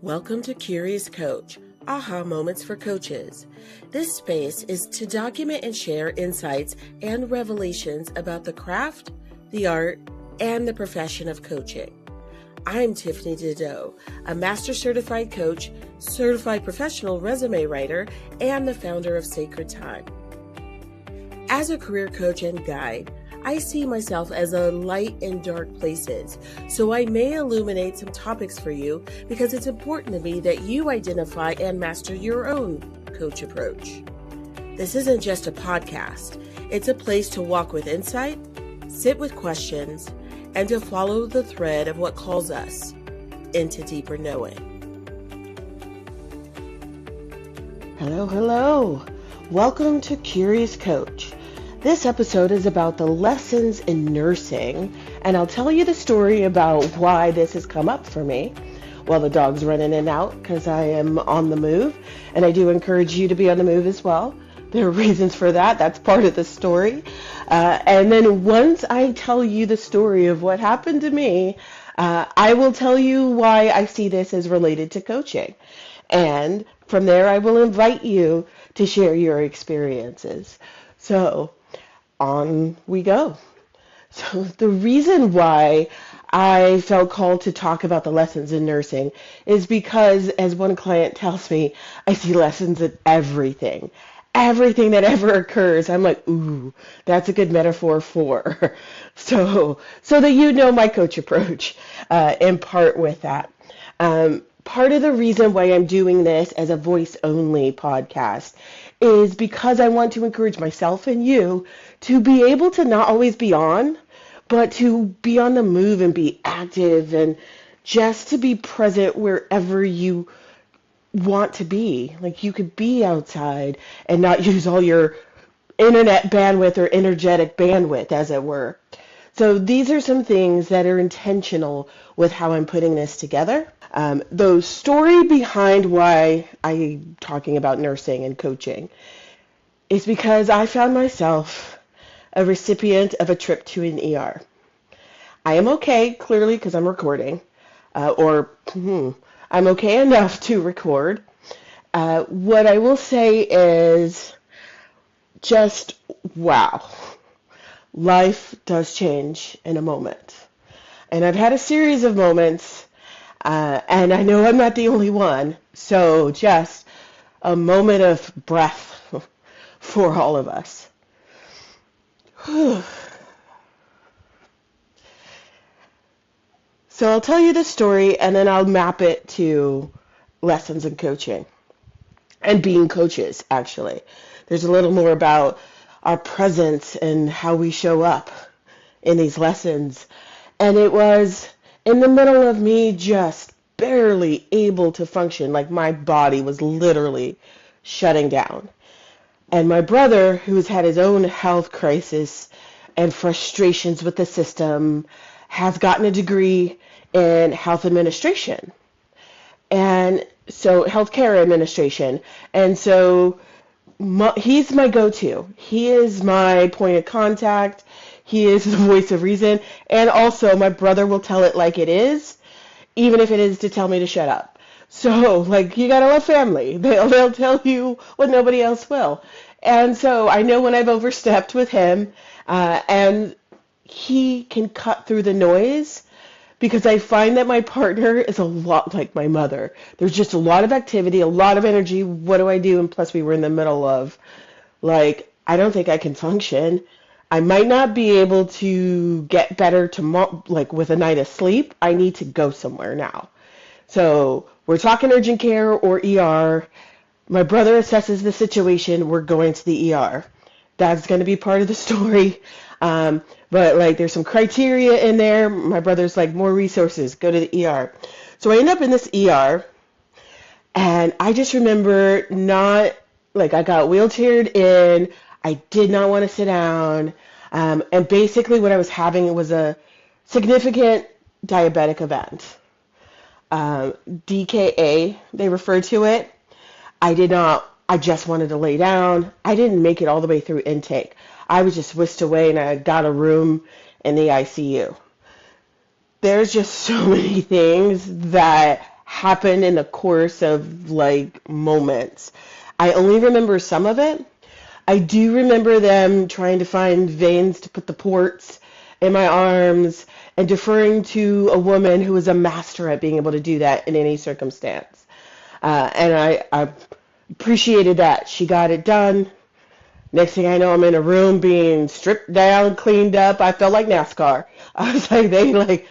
Welcome to Curious Coach, aha moments for coaches. This space is to document and share insights and revelations about the craft, the art, and the profession of coaching. I'm Tiffany Dideau, a master certified coach, certified professional resume writer, and the founder of Sacred Time. As a career coach and guide, I see myself as a light in dark places, so I may illuminate some topics for you because it's important to me that you identify and master your own coach approach. This isn't just a podcast. It's a place to walk with insight, sit with questions, and to follow the thread of what calls us into deeper knowing. Hello. Welcome to Curious Coach. This episode is about the lessons in nursing, and I'll tell you the story about why this has come up for me. Well, the dog's running in and out because I am on the move, and I do encourage you to be on the move as well. There are reasons for that. That's part of the story. And then once I tell you the story of what happened to me, I will tell you why I see this as related to coaching. And from there, I will invite you to share your experiences. So on we go. So the reason why I felt called to talk about the lessons in nursing is because, as one client tells me, I see lessons in everything that ever occurs. I'm like, ooh, that's a good metaphor for. So that you know my coach approach in part with that. Part of the reason why I'm doing this as a voice-only podcast is because I want to encourage myself and you to be able to not always be on, but to be on the move and be active and just to be present wherever you want to be. Like, you could be outside and not use all your internet bandwidth or energetic bandwidth, as it were. So these are some things that are intentional with how I'm putting this together. The story behind why I'm talking about nursing and coaching is because I found myself a recipient of a trip to an ER. I am okay, clearly, because I'm recording, I'm okay enough to record. What I will say is just, wow. Life does change in a moment. And I've had a series of moments, and I know I'm not the only one. So just a moment of breath for all of us. So I'll tell you the story, and then I'll map it to lessons in coaching and being coaches, actually. There's a little more about our presence and how we show up in these lessons. And it was in the middle of me just barely able to function, like my body was literally shutting down. And my brother, who's had his own health crisis and frustrations with the system, has gotten a degree in health administration. And so healthcare administration. And so he's my go-to. He is my point of contact. He is the voice of reason. And also, my brother will tell it like it is, even if it is to tell me to shut up. So, like, you gotta love family. They'll tell you what nobody else will. And so I know when I've overstepped with him, and he can cut through the noise, because I find that my partner is a lot like my mother. There's just a lot of activity, a lot of energy. What do I do? And plus, we were in the middle of, like, I don't think I can function. I might not be able to get better tomorrow, like with a night of sleep. I need to go somewhere now. So we're talking urgent care or ER. My brother assesses the situation. We're going to the ER. That's going to be part of the story. But like, there's some criteria in there. My brother's like, more resources, go to the ER. So I end up in this ER, and I just remember I got wheelchaired in. I did not want to sit down. And basically what I was having was a significant diabetic event. DKA, they referred to it. I just wanted to lay down. I didn't make it all the way through intake. I was just whisked away, and I got a room in the ICU. There's just so many things that happened in the course of like moments. I only remember some of it. I do remember them trying to find veins to put the ports in my arms and deferring to a woman who was a master at being able to do that in any circumstance. And I appreciated that. She got it done. Next thing I know, I'm in a room being stripped down, cleaned up. I felt like NASCAR. I was like, they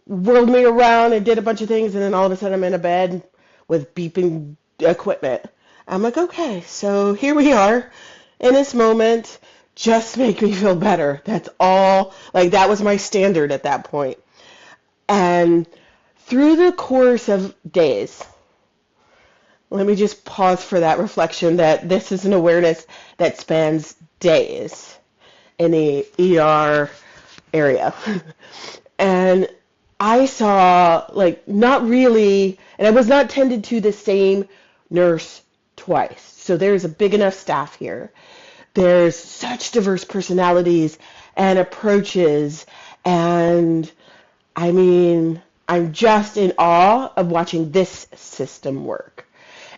whirled me around and did a bunch of things, and then all of a sudden I'm in a bed with beeping equipment. I'm like, okay, so here we are in this moment. Just make me feel better. That's all. Like, that was my standard at that point. And through the course of days, let me just pause for that reflection that this is an awareness that spans days in the ER area. And I saw, like, not really, and I was not tended to the same nurse twice. So there's a big enough staff here. There's such diverse personalities and approaches, and I mean, I'm just in awe of watching this system work.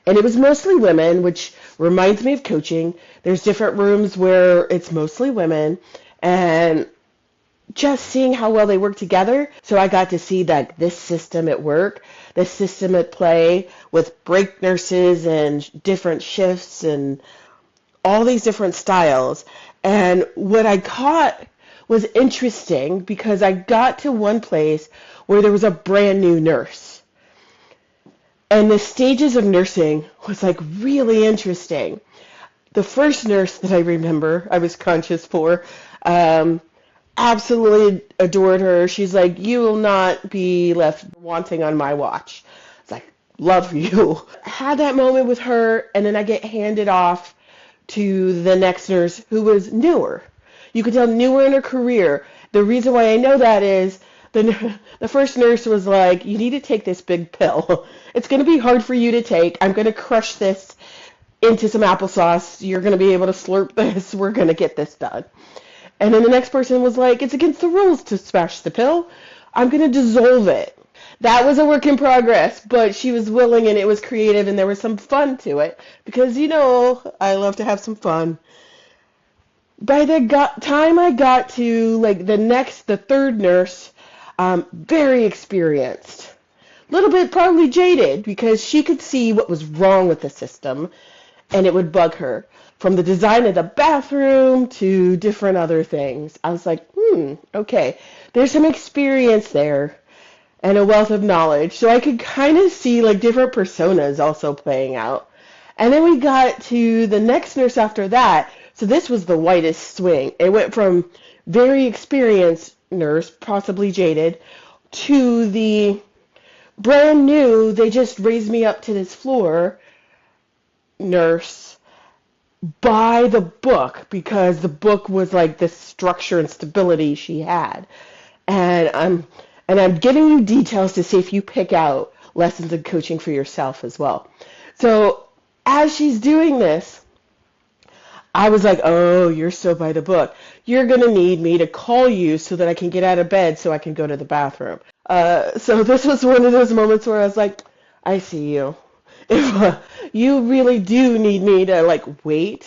And it was mostly women, which reminds me of coaching. There's different rooms where it's mostly women, and just seeing how well they work together. So I got to see that this system at work, this system at play with break nurses and different shifts and all these different styles. And what I caught was interesting because I got to one place where there was a brand new nurse. And the stages of nursing was like really interesting. The first nurse that I remember, I was conscious for, absolutely adored her. She's like, you will not be left wanting on my watch. It's like, love you. Had that moment with her, and then I get handed off to the next nurse who was newer. You could tell newer in her career. The reason why I know that is the first nurse was like, you need to take this big pill. It's going to be hard for you to take. I'm going to crush this into some applesauce. You're going to be able to slurp this. We're going to get this done. And then the next person was like, it's against the rules to smash the pill. I'm going to dissolve it. That was a work in progress, but she was willing and it was creative and there was some fun to it because, you know, I love to have some fun. By the time I got to like the third nurse, very experienced, a little bit probably jaded because she could see what was wrong with the system and it would bug her. From the design of the bathroom to different other things. I was like, okay, there's some experience there and a wealth of knowledge. So I could kind of see like different personas also playing out. And then we got to the next nurse after that. So this was the widest swing. It went from very experienced nurse, possibly jaded, to the brand new, they just raised me up to this floor nurse. By the book, because the book was like the structure and stability she had. And I'm giving you details to see if you pick out lessons in coaching for yourself as well. So as she's doing this, I was like, oh, you're so by the book. You're going to need me to call you so that I can get out of bed so I can go to the bathroom. So this was one of those moments where I was like, I see you. If you really do need me to like wait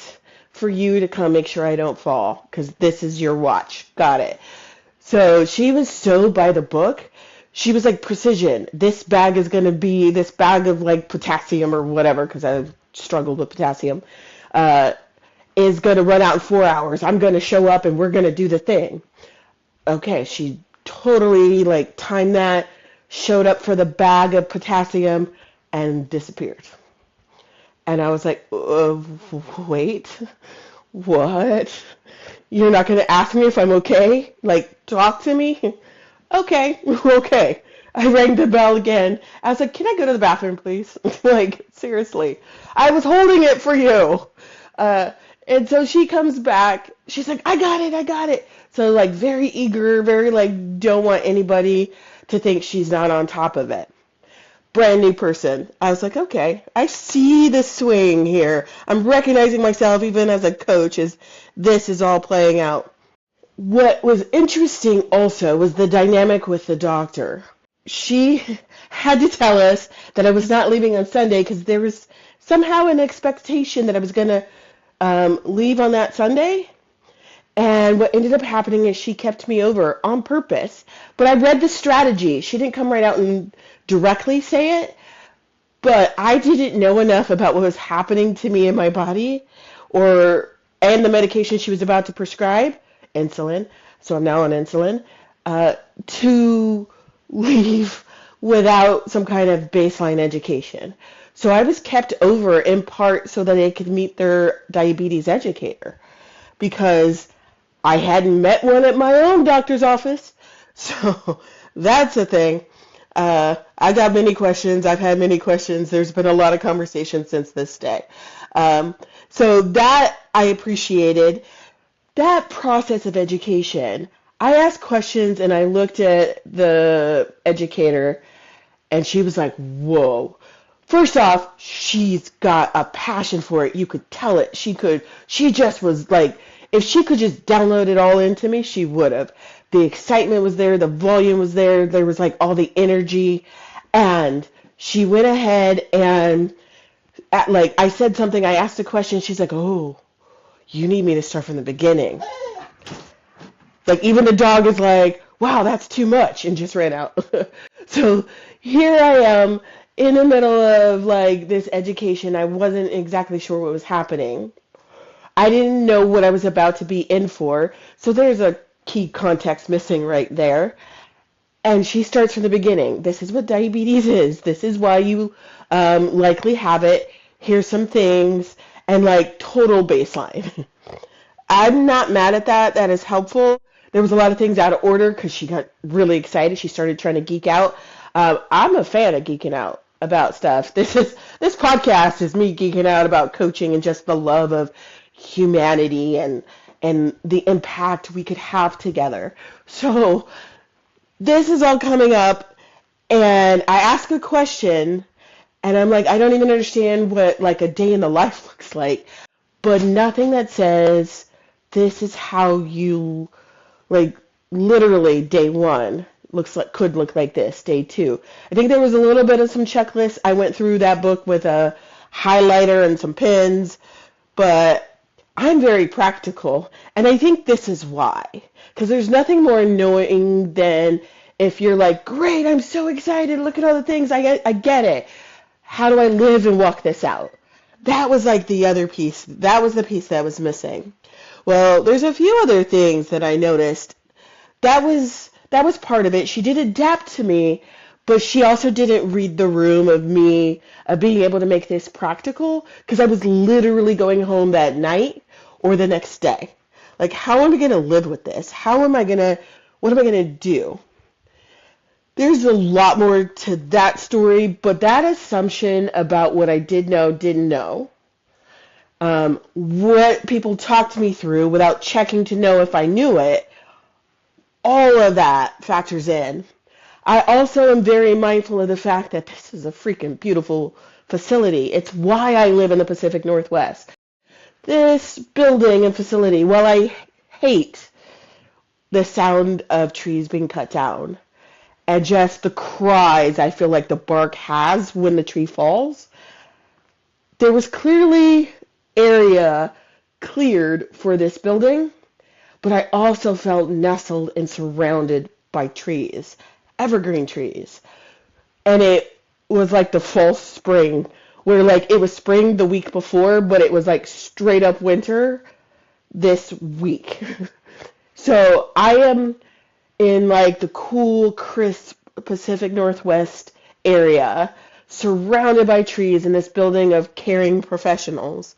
for you to come make sure I don't fall because this is your watch. Got it. So she was so by the book. She was like precision. This bag is going to be this bag of like potassium or whatever because I struggled with potassium is going to run out in 4 hours. I'm going to show up and we're going to do the thing. Okay. She totally like timed that, showed up for the bag of potassium and disappeared. And I was like, wait, what? You're not going to ask me if I'm okay? Like, talk to me? Okay. I rang the bell again. I was like, can I go to the bathroom, please? Like, seriously. I was holding it for you. And so she comes back. She's like, I got it. So, like, very eager, very, like, don't want anybody to think she's not on top of it. Brand new person. I was like, okay, I see the swing here. I'm recognizing myself even as a coach as this is all playing out. What was interesting also was the dynamic with the doctor. she had to tell us that I was not leaving on Sunday because there was somehow an expectation that I was going to leave on that Sunday. And what ended up happening is she kept me over on purpose. But I read the strategy. She didn't come right out and directly say it, but I didn't know enough about what was happening to me in my body and the medication she was about to prescribe, insulin, so I'm now on insulin, to leave without some kind of baseline education. So I was kept over in part so that they could meet their diabetes educator because I hadn't met one at my own doctor's office. So that's a thing. I got many questions. I've had many questions. There's been a lot of conversation since this day. So that I appreciated. That process of education. I asked questions and I looked at the educator and she was like, whoa. First off, she's got a passion for it. You could tell it. She just was like, if she could just download it all into me, she would have. The excitement was there. The volume was there. There was like all the energy. And she went ahead and I said something. I asked a question. She's like, oh, you need me to start from the beginning. Like even the dog is like, wow, that's too much, and just ran out. So here I am in the middle of like this education. I wasn't exactly sure what was happening. I didn't know what I was about to be in for. So there's a key context missing right there. And she starts from the beginning. This is what diabetes is. This is why you likely have it. Here's some things. And like total baseline. I'm not mad at that. That is helpful. There was a lot of things out of order because she got really excited. She started trying to geek out. I'm a fan of geeking out about stuff. This podcast is me geeking out about coaching and just the love of humanity and the impact we could have together. So this is all coming up, and I ask a question, and I'm like, I don't even understand what like a day in the life looks like, but nothing that says this is how you like literally day one could look like this, day two. I think there was a little bit of some checklists. I went through that book with a highlighter and some pens, but I'm very practical, and I think this is why. Because there's nothing more annoying than if you're like, great, I'm so excited, look at all the things, I get it. How do I live and walk this out? That was like the other piece. That was the piece that was missing. Well, there's a few other things that I noticed. That was part of it. She did adapt to me, but she also didn't read the room of me being able to make this practical because I was literally going home that night or the next day. Like, how am I going to live with this? What am I going to do? There's a lot more to that story, but that assumption about what I didn't know, what people talked me through without checking to know if I knew it, all of that factors in. I also am very mindful of the fact that this is a freaking beautiful facility. It's why I live in the Pacific Northwest. This building and facility, while I hate the sound of trees being cut down and just the cries I feel like the bark has when the tree falls, there was clearly area cleared for this building, but I also felt nestled and surrounded by trees. Evergreen trees. And it was like the false spring where like it was spring the week before, but it was like straight up winter this week. So I am in like the cool, crisp Pacific Northwest area, surrounded by trees in this building of caring professionals.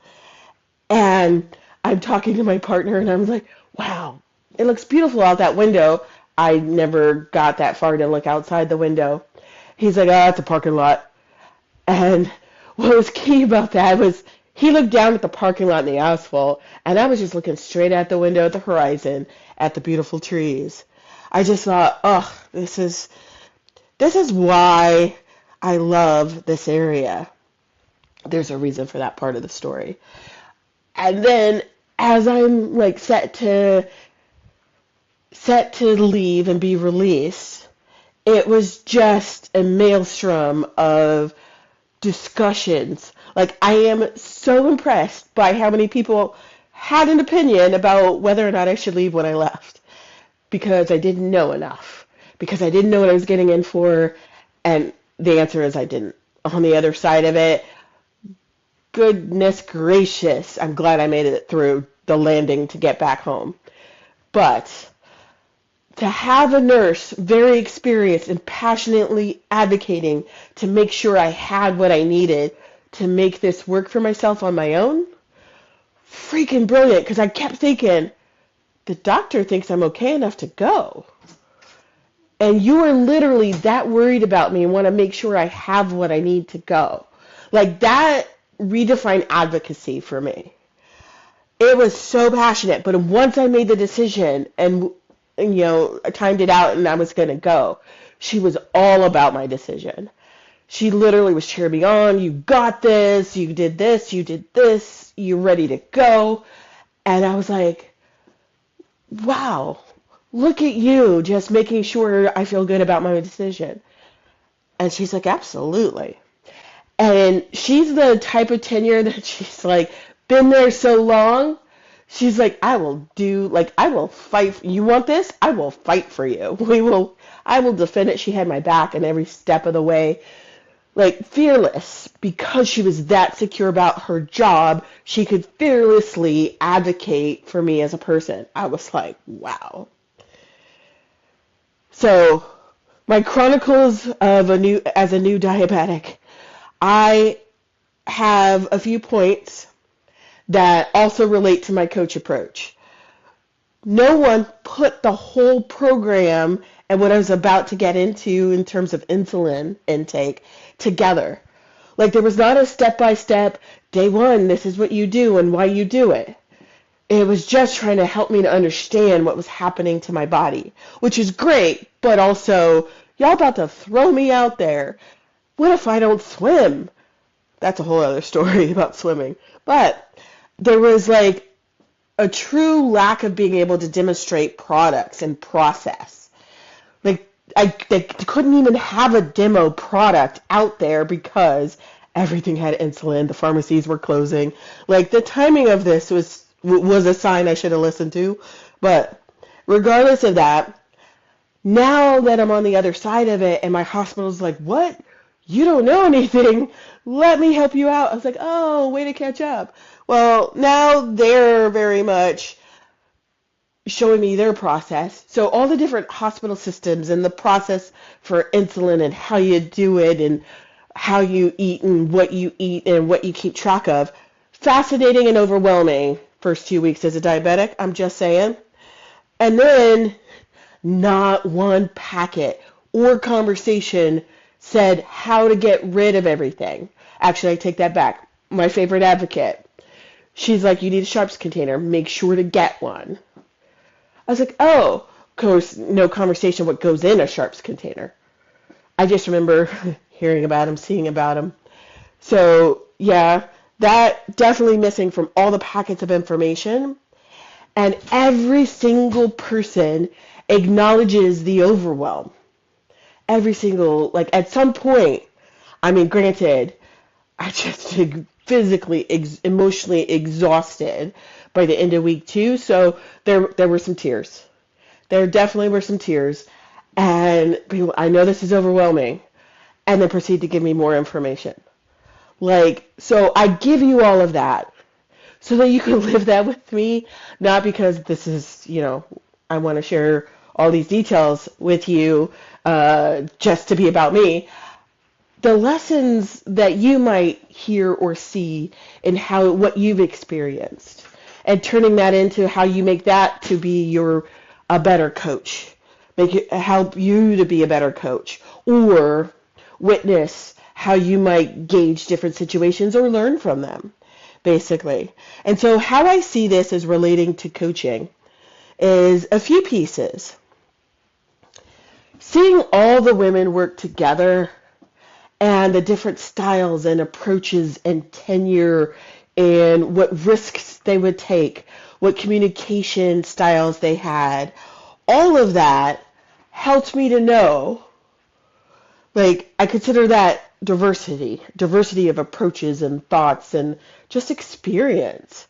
And I'm talking to my partner and I'm like, wow, it looks beautiful out that window. I never got that far to look outside the window. He's like, oh, it's a parking lot. And what was key about that was he looked down at the parking lot and the asphalt, and I was just looking straight at the window at the horizon at the beautiful trees. I just thought, oh, this is why I love this area. There's a reason for that part of the story. And then as I'm like set to leave and be released, it was just a maelstrom of discussions. Like, I am so impressed by how many people had an opinion about whether or not I should leave when I left, because I didn't know enough, because I didn't know what I was getting in for, and the answer is I didn't. On the other side of it, goodness gracious, I'm glad I made it through the landing to get back home. But to have a nurse very experienced and passionately advocating to make sure I had what I needed to make this work for myself on my own, freaking brilliant, because I kept thinking, the doctor thinks I'm okay enough to go. And you are literally that worried about me and want to make sure I have what I need to go. Like, that redefined advocacy for me. It was so passionate, but once I made the decision and I timed it out and I was going to go, she was all about my decision. She literally was cheering me on. You got this. You did this. You did this. You're ready to go. And I was like, wow, look at you just making sure I feel good about my decision. And she's like, absolutely. And she's the type of tenure that she's like, been there so long. She's like, I will fight. You want this? I will fight for you. I will defend it. She had my back in every step of the way. Like, fearless, because she was that secure about her job, she could fearlessly advocate for me as a person. I was like, wow. So, my chronicles of as a new diabetic, I have a few points that also relate to my coach approach. No one put the whole program and what I was about to get into in terms of insulin intake together. Like, there was not a step-by-step, day one, this is what you do and why you do it. It was just trying to help me to understand what was happening to my body, which is great, but also, y'all about to throw me out there. What if I don't swim? That's a whole other story about swimming. But there was like a true lack of being able to demonstrate products and process. Like, they couldn't even have a demo product out there because everything had insulin. The pharmacies were closing. Like, the timing of this was a sign I should have listened to. But regardless of that, now that I'm on the other side of it and my hospital's like, what? You don't know anything. Let me help you out. I was like, oh, way to catch up. Well, now they're very much showing me their process. So all the different hospital systems and the process for insulin and how you do it and how you eat and what you keep track of. Fascinating and overwhelming first 2 weeks as a diabetic, I'm just saying. And then not one packet or conversation said how to get rid of everything. Actually, I take that back. My favorite advocate, she's like, you need a sharps container. Make sure to get one. I was like, oh, of course, no conversation what goes in a sharps container. I just remember hearing about them, seeing about them. So, yeah, that definitely missing from all the packets of information. And every single person acknowledges the overwhelm. Every single, like, at some point, I mean, granted, I just physically, emotionally exhausted by the end of week 2, so there were some tears. There definitely were some tears, and people, I know this is overwhelming, and then proceed to give me more information. Like, so I give you all of that so that you can live that with me, not because this is, I want to share all these details with you just to be about me. The lessons that you might hear or see in what you've experienced, and turning that into how you make that to be a better coach, help you to be a better coach, or witness how you might gauge different situations or learn from them, basically. And so how I see this as relating to coaching is a few pieces. Seeing all the women work together and the different styles and approaches and tenure and what risks they would take, what communication styles they had, all of that helped me to know Like, I consider that diversity of approaches and thoughts and just experience.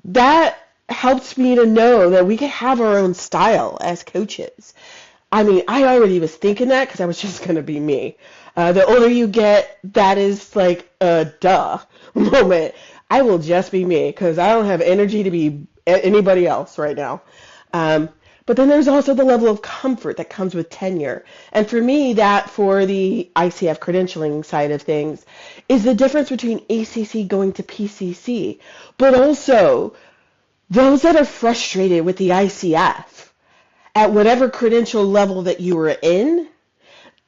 That helps me to know that we can have our own style as coaches. I mean, I already was thinking that because I was just going to be me. The older you get, that is like a duh moment. I will just be me because I don't have energy to be anybody else right now. But then there's also the level of comfort that comes with tenure. And for me, that for the ICF credentialing side of things is the difference between ACC going to PCC, but also those that are frustrated with the ICF at whatever credential level that you are in,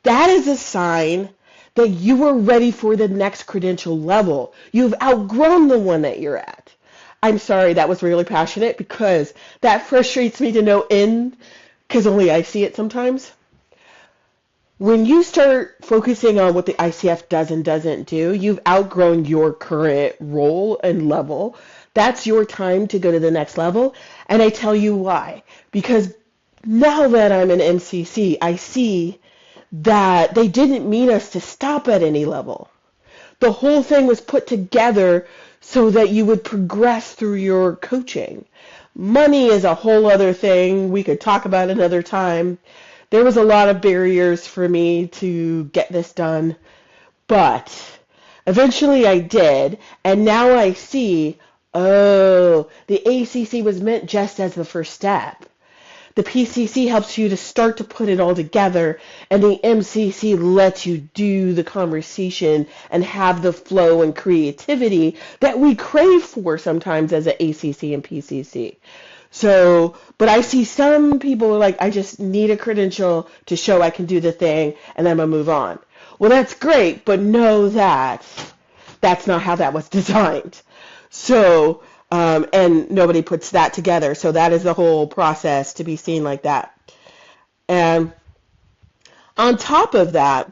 that is a sign that you are ready for the next credential level. You've outgrown the one that you're at. I'm sorry, that was really passionate because that frustrates me to no end because only I see it sometimes. When you start focusing on what the ICF does and doesn't do, you've outgrown your current role and level. That's your time to go to the next level. And I tell you why. Because now that I'm an MCC, I see that they didn't mean us to stop at any level. The whole thing was put together so that you would progress through your coaching. Money is a whole other thing. We could talk about another time. There was a lot of barriers for me to get this done, but eventually I did, and now I see, oh, the ACC was meant just as the first step. The PCC helps you to start to put it all together, and the MCC lets you do the conversation and have the flow and creativity that we crave for sometimes as an ACC and PCC. So, but I see some people are like, I just need a credential to show I can do the thing, and then I'm going to move on. Well, that's great, but know that that's not how that was designed. So, and nobody puts that together. So that is the whole process to be seen like that. And on top of that,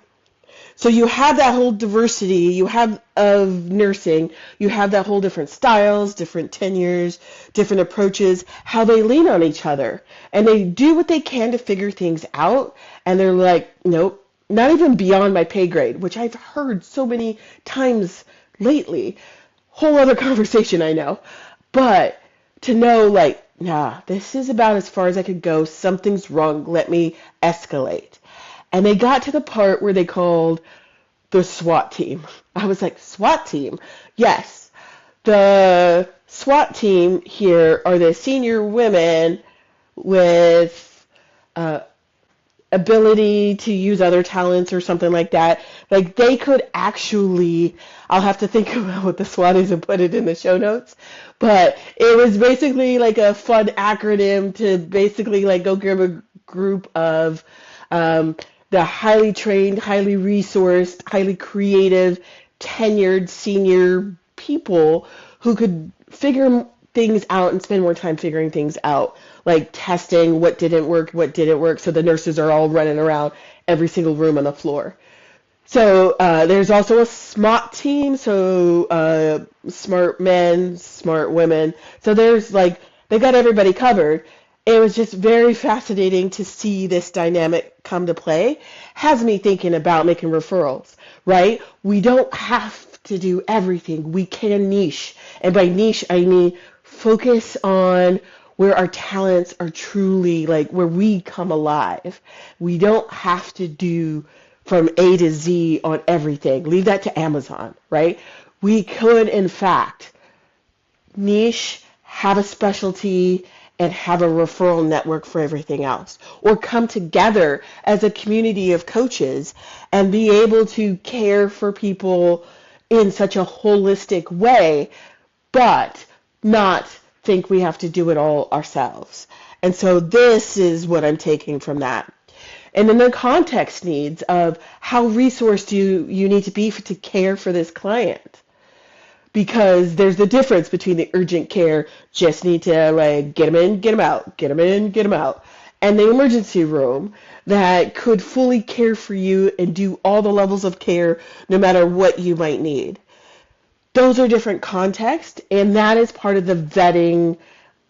so you have that whole diversity, you have of nursing, you have that whole different styles, different tenures, different approaches, how they lean on each other. And they do what they can to figure things out. And they're like, nope, not even beyond my pay grade, which I've heard so many times lately. Whole other conversation, I know. But to know, like, nah, this is about as far as I could go. Something's wrong. Let me escalate. And they got to the part where they called the SWAT team. I was like, SWAT team? Yes. The SWAT team here are the senior women with ability to use other talents or something like that. Like, they could actually, I'll have to think about what the SWAT is and put it in the show notes. But it was basically like a fun acronym to basically like go grab a group of the highly trained, highly resourced, highly creative, tenured senior people who could figure things out and spend more time figuring things out, like testing what didn't work, so the nurses are all running around every single room on the floor. So there's also a SMOT team, so smart men, smart women. So there's like, they got everybody covered. It was just very fascinating to see this dynamic come to play. Has me thinking about making referrals, right? We don't have to do everything. We can niche. And by niche, I mean focus on where our talents are truly, like, where we come alive. We don't have to do from A to Z on everything. Leave that to Amazon, right? We could, in fact, niche, have a specialty, and have a referral network for everything else. Or come together as a community of coaches and be able to care for people in such a holistic way, but not think we have to do it all ourselves. And so this is what I'm taking from that. And then the context needs of how resourced you need to be to care for this client. Because there's the difference between the urgent care, just need to like get them in, get them out, get them in, get them out, and the emergency room that could fully care for you and do all the levels of care no matter what you might need. Those are different contexts, and that is part of the vetting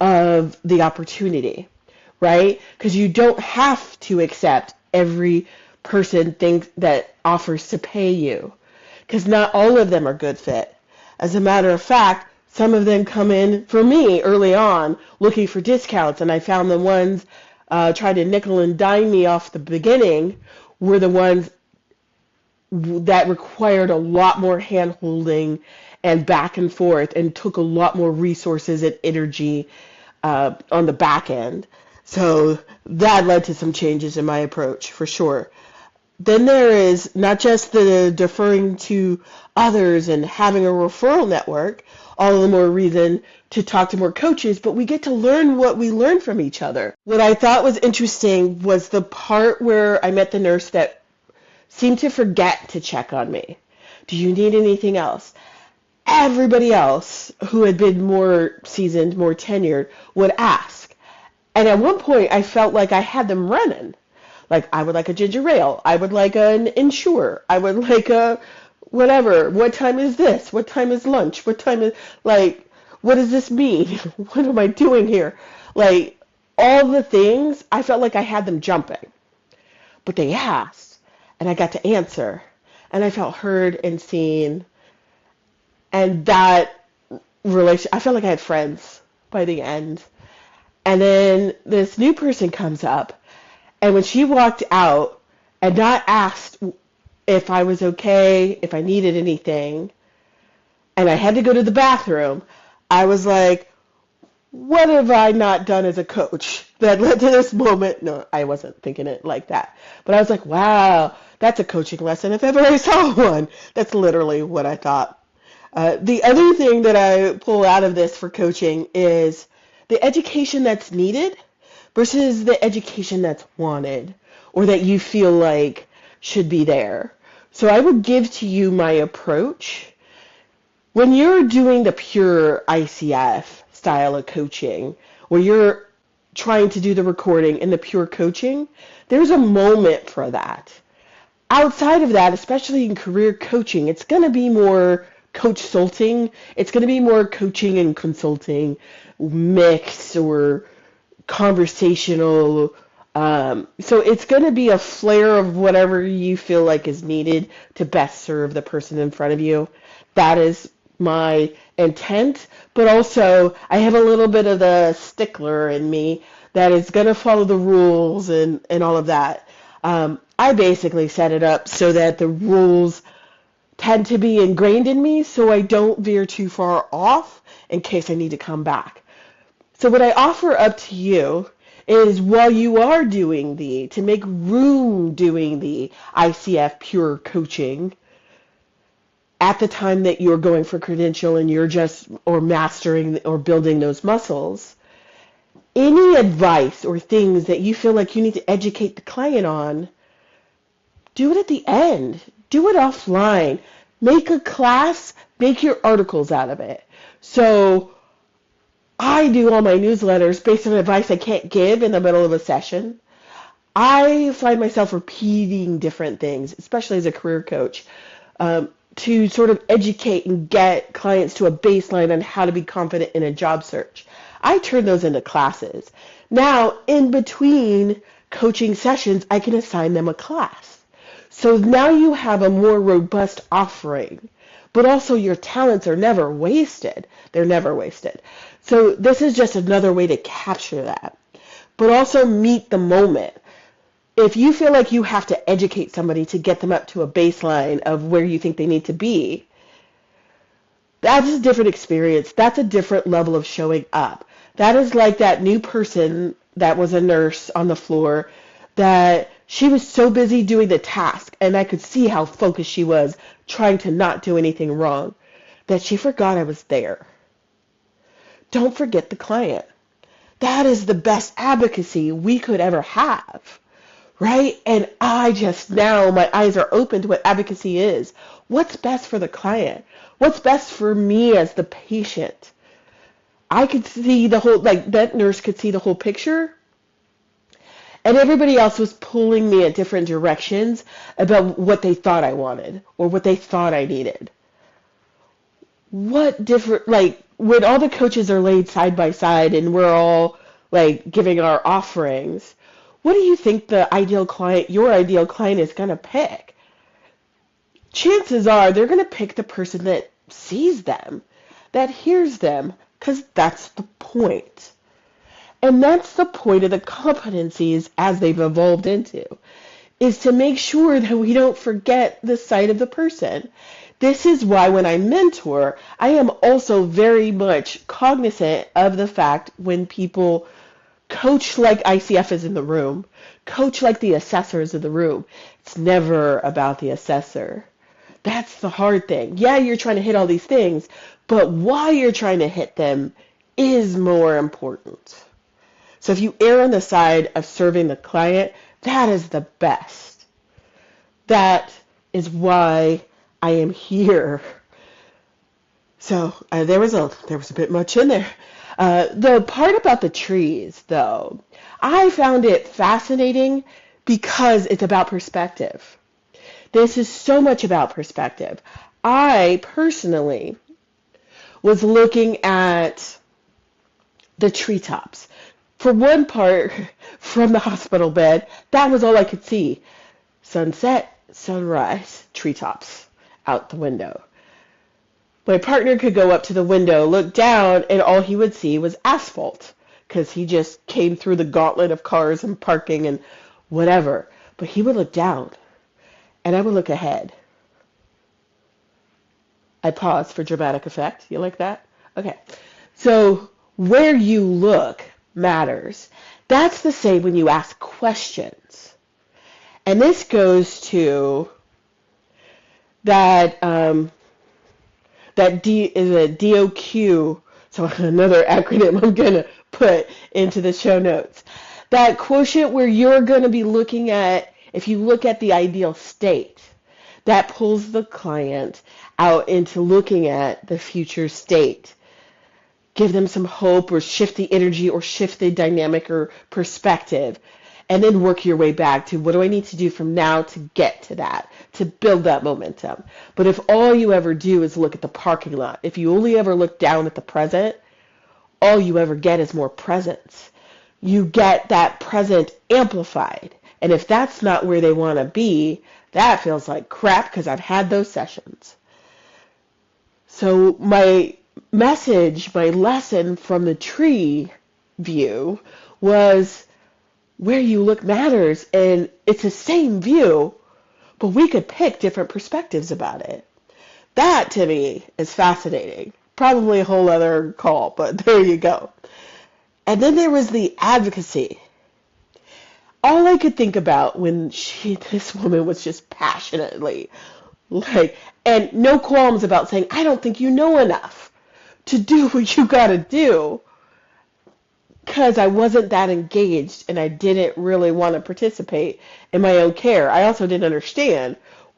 of the opportunity, right? Because you don't have to accept every person thinks that offers to pay you, because not all of them are good fit. As a matter of fact, some of them come in for me early on looking for discounts, and I found the ones trying to nickel and dime me off the beginning were the ones that required a lot more hand-holding and back and forth and took a lot more resources and energy on the back end. So that led to some changes in my approach, for sure. Then there is not just the deferring to others and having a referral network, all the more reason to talk to more coaches, but we get to learn what we learn from each other. What I thought was interesting was the part where I met the nurse that seemed to forget to check on me. Do you need anything else? Everybody else who had been more seasoned, more tenured, would ask. And at one point, I felt like I had them running. Like, I would like a ginger ale. I would like an Ensure. I would like a whatever. What time is this? What time is lunch? What time is, like, what does this mean? What am I doing here? Like, all the things, I felt like I had them jumping. But they asked, and I got to answer. And I felt heard and seen. And that relation, I felt like I had friends by the end. And then this new person comes up. And when she walked out and not asked if I was okay, if I needed anything, and I had to go to the bathroom, I was like, what have I not done as a coach that led to this moment? No, I wasn't thinking it like that. But I was like, wow, that's a coaching lesson if ever I saw one. That's literally what I thought. The other thing that I pull out of this for coaching is the education that's needed versus the education that's wanted or that you feel like should be there. So I would give to you my approach. When you're doing the pure ICF style of coaching, where you're trying to do the recording and the pure coaching, there's a moment for that. Outside of that, especially in career coaching, it's going to be more coach-sulting. It's going to be more coaching and consulting mix or conversational. So it's going to be a flare of whatever you feel like is needed to best serve the person in front of you. That is my intent, but also I have a little bit of the stickler in me that is going to follow the rules and all of that. I basically set it up so that the rules tend to be ingrained in me so I don't veer too far off in case I need to come back. So what I offer up to you is while you are to make room doing the ICF pure coaching at the time that you're going for credential and you're or mastering or building those muscles, any advice or things that you feel like you need to educate the client on, do it at the end. Do it offline. Make a class, make your articles out of it. So I do all my newsletters based on advice I can't give in the middle of a session. I find myself repeating different things, especially as a career coach, to sort of educate and get clients to a baseline on how to be confident in a job search. I turn those into classes. Now, in between coaching sessions, I can assign them a class. So now you have a more robust offering, but also your talents are never wasted. They're never wasted. So this is just another way to capture that, but also meet the moment. If you feel like you have to educate somebody to get them up to a baseline of where you think they need to be, that's a different experience. That's a different level of showing up. That is like that new person that was a nurse on the floor that she was so busy doing the task, and I could see how focused she was trying to not do anything wrong, that she forgot I was there. Don't forget the client. That is the best advocacy we could ever have, right? And now my eyes are open to what advocacy is. What's best for the client? What's best for me as the patient? I could see the whole, like that nurse could see the whole picture, and everybody else was pulling me in different directions about what they thought I wanted or what they thought I needed. What different, like when all the coaches are laid side by side and we're all like giving our offerings, what do you think your ideal client is going to pick? Chances are they're going to pick the person that sees them, that hears them, because that's the point. And that's the point of the competencies as they've evolved into, is to make sure that we don't forget the side of the person. This is why when I mentor, I am also very much cognizant of the fact when people coach like ICF is in the room, coach like the assessor is in the room. It's never about the assessor. That's the hard thing. Yeah, you're trying to hit all these things, but why you're trying to hit them is more important. So if you err on the side of serving the client, that is the best. That is why I am here. So there was a bit much in there. The part about the trees, though, I found it fascinating because it's about perspective. This is so much about perspective. I personally was looking at the treetops. For one part, from the hospital bed, that was all I could see. Sunset, sunrise, treetops out the window. My partner could go up to the window, look down, and all he would see was asphalt because he just came through the gauntlet of cars and parking and whatever. But he would look down, and I would look ahead. I paused for dramatic effect. You like that? Okay. So where you look matters. That's the same when you ask questions. And this goes to that is a DOQ, so another acronym I'm going to put into the show notes. That quotient where you're going to be looking at, if you look at the ideal state, that pulls the client out into looking at the future state. Give them some hope or shift the energy or shift the dynamic or perspective. And then work your way back to what do I need to do from now to get to that, to build that momentum. But if all you ever do is look at the parking lot, if you only ever look down at the present, all you ever get is more presence. You get that present amplified. And if that's not where they want to be, that feels like crap because I've had those sessions. So my message, my lesson from the tree view was where you look matters, and it's the same view, but we could pick different perspectives about it. That, to me, is fascinating. Probably a whole other call, but there you go. And then there was the advocacy. All I could think about when this woman was just passionately, and no qualms about saying, I don't think you know enough to do what you got to do. Because I wasn't that engaged and I didn't really want to participate in my own care. I also didn't understand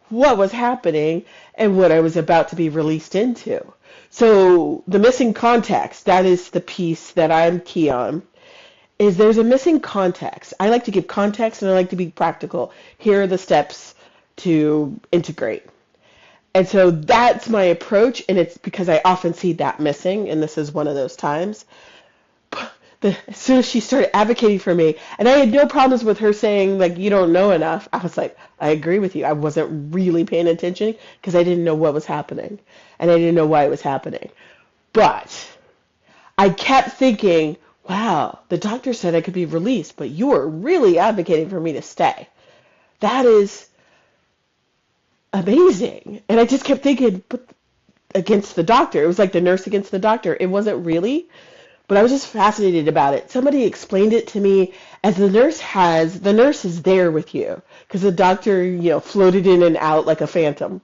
what was happening and what I was about to be released into. So the missing context, that is the piece that I'm key on, is there's a missing context. I like to give context and I like to be practical. Here are the steps to integrate. And so that's my approach, and it's because I often see that missing, and this is one of those times. As soon as she started advocating for me, and I had no problems with her saying, like, you don't know enough, I was like, I agree with you. I wasn't really paying attention because I didn't know what was happening, and I didn't know why it was happening. But I kept thinking, wow, the doctor said I could be released, but you are really advocating for me to stay. That is amazing. And I just kept thinking, but against the doctor. It was like the nurse against the doctor. It wasn't really. But I was just fascinated about it. Somebody explained it to me as the nurse is there with you because the doctor, floated in and out like a phantom.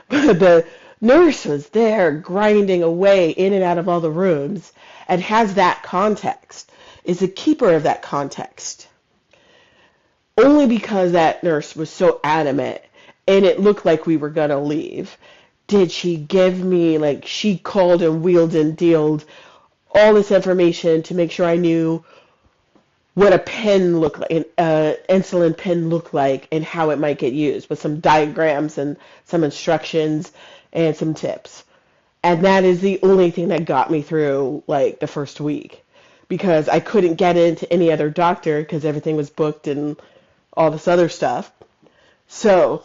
But the nurse was there grinding away in and out of all the rooms and has that context, is a keeper of that context. Only because that nurse was so adamant and it looked like we were going to leave did she give me, she called and wheeled and dealed all this information to make sure I knew what a pen looked like, an insulin pen looked like, and how it might get used, with some diagrams and some instructions and some tips. And that is the only thing that got me through, the first week. because I couldn't get into any other doctor because everything was booked and all this other stuff. So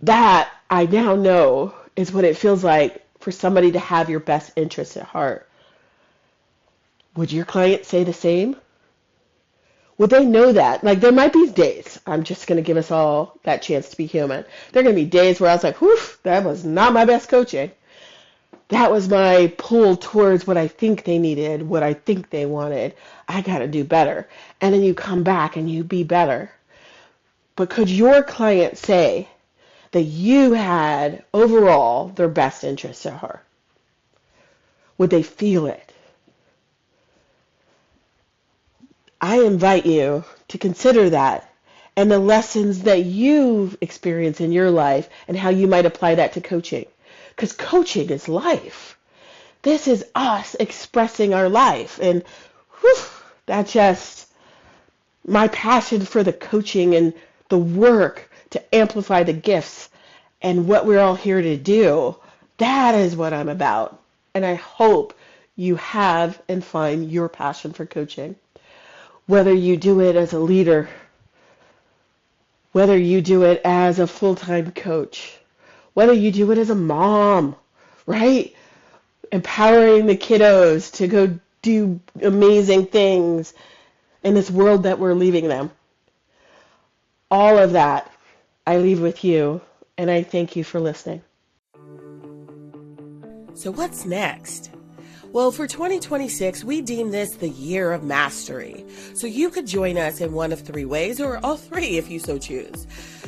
that I now know is what it feels like for somebody to have your best interests at heart. Would your client say the same? Would they know that? Like, there might be days, I'm just going to give us all that chance to be human. There are going to be days where I was like, whew, that was not my best coaching. That was my pull towards what I think they needed, what I think they wanted. I got to do better. And then you come back and you be better. But could your client say that you had overall their best interests at heart? Would they feel it? I invite you to consider that and the lessons that you've experienced in your life and how you might apply that to coaching. Because coaching is life. This is us expressing our life. And whew, that's just my passion for the coaching and the work to amplify the gifts and what we're all here to do. That is what I'm about. And I hope you have and find your passion for coaching. Whether you do it as a leader, whether you do it as a full-time coach, whether you do it as a mom, right? Empowering the kiddos to go do amazing things in this world that we're leaving them. All of that I leave with you, and I thank you for listening. So what's next? Well, for 2026, we deem this the year of mastery. So you could join us in one of three ways, or all three if you so choose.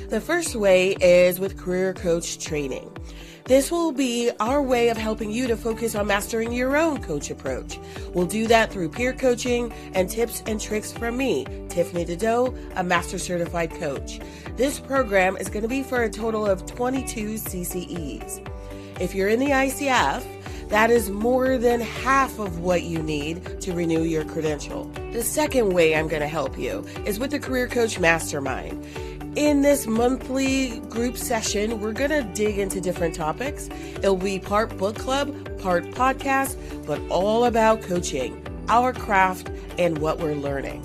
The first way is with career coach training. This will be our way of helping you to focus on mastering your own coach approach. We'll do that through peer coaching and tips and tricks from me, Tiffany, a master certified coach. This program is going to be for a total of 22 CCEs. If you're in the ICF, that is more than half of what you need to renew your credential. The second way I'm going to help you is with the Career Coach Mastermind. In this monthly group session, we're going to dig into different topics. It'll be part book club, part podcast, but all about coaching, our craft, and what we're learning.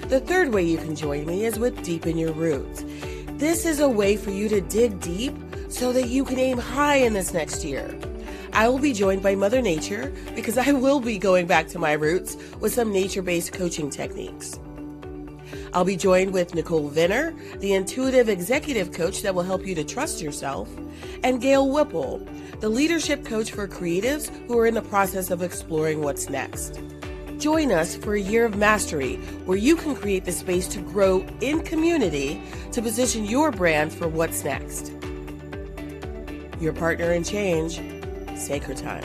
The third way you can join me is with Deepen Your Roots. This is a way for you to dig deep so that you can aim high in this next year. I will be joined by Mother Nature because I will be going back to my roots with some nature-based coaching techniques. I'll be joined with Nicole Vinner, the intuitive executive coach that will help you to trust yourself, and Gail Whipple, the leadership coach for creatives who are in the process of exploring what's next. Join us for a year of mastery where you can create the space to grow in community to position your brand for what's next. Your partner in change, Sacred Time.